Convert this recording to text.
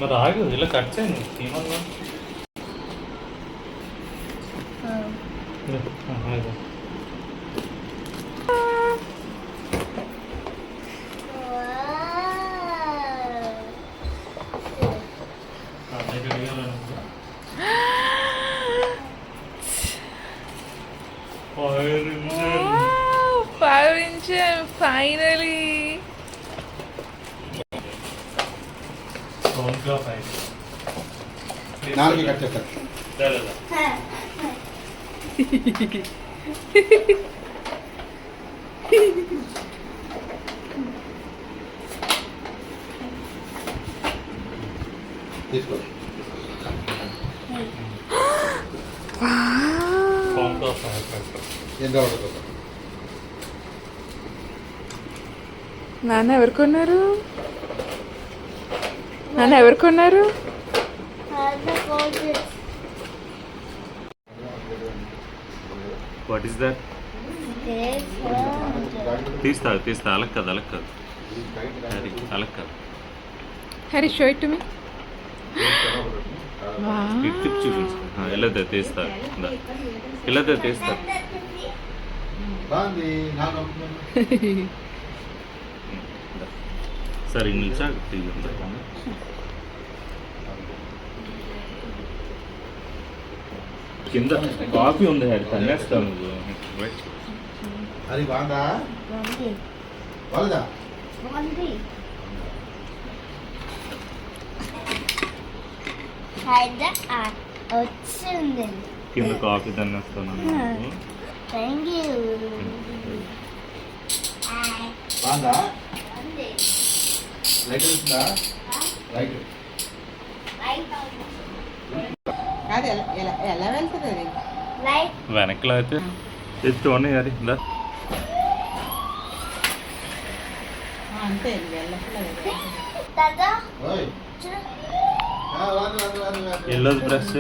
మరి ఆగు ఇలా కట్ చేయండి ఏమన్నా ఫైనలీ నాలుగు కట్ చేస్తారు తీసుకో ఎంత పడుతుంది నాన్న ఎవరు కొన్నారు? నాన్న ఎవరు కొన్నారు? What is that? తీస్తా అలక్ కాదు హరి అలక్ కాదు. Hari show it to me. Tip చూపించు. ఎలా తీస్తారు ఇలా తీస్తారు. సరే నిల్చా కింద కాఫీ ఉంది హరి తన్నేస్తావు నువ్వు. అది బాగుందా వాళ్ళదా వచ్చింది కింద కాఫీ తన్నేస్తాను. Thank you. బాగుందా లైట్ వస్తుందా లైట్ అది ఎలా వెళ్తుంది అది? లైట్ వెనక్లో అయితే ఎత్తు ఉన్నాయి హరి ఇందా అంతే వెళ్ళట్లేదు. దాదా ఓయ్ చూడు వాడు ఎల్లోది బ్రష్